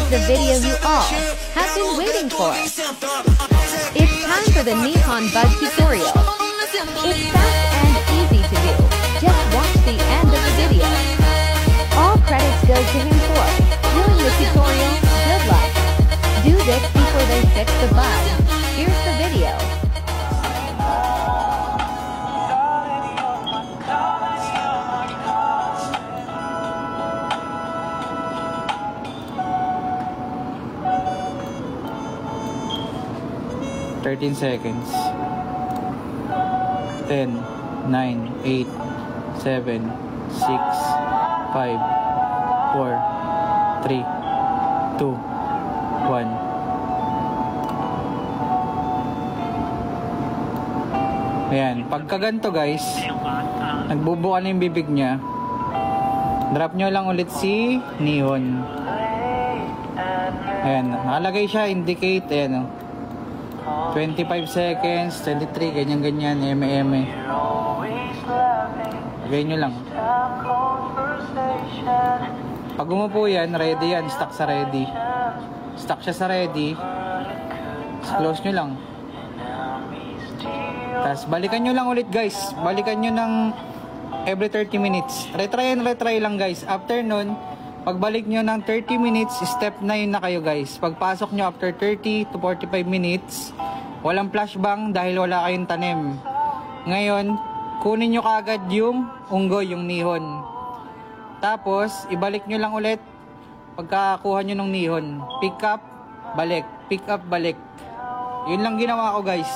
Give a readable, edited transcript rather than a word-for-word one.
the video you all have been waiting for. It's time for the Nihon Bud tutorial. It's fast and easy to do. Just watch the end of the video. All credits go to him for doing the tutorial. Good luck. Do this before they fix the bug. Here's the video. Thirteen seconds. 10, 9, 8, 7, 6, 5, 4, 3, 2, 1. Ayan, pagka ganito guys, nagbubuka na yung bibig niya, drop nyo lang ulit si Nihon. Ayan, nakalagay siya, indicate, ayan o. 25 seconds, 23, ganyan-ganyan, eme-eme. Lagay nyo lang. Pag umupo yan, ready yan, stuck sa ready. Stuck siya sa ready. Close nyo lang. Tapos balikan nyo lang ulit guys. Balikan nyo ng every 30 minutes. Retry and retry lang guys. After nun, pagbalik nyo ng 30 minutes, step 9 na kayo guys. Pagpasok nyo after 30 to 45 minutes, walang flashbang dahil wala kayong tanim. Ngayon, kunin nyo kaagad yung unggoy, yung Nihon. Tapos, ibalik nyo lang ulit pagkakuha nyo ng Nihon. Pick up, balik. Pick up, balik. Yun lang ginawa ko guys.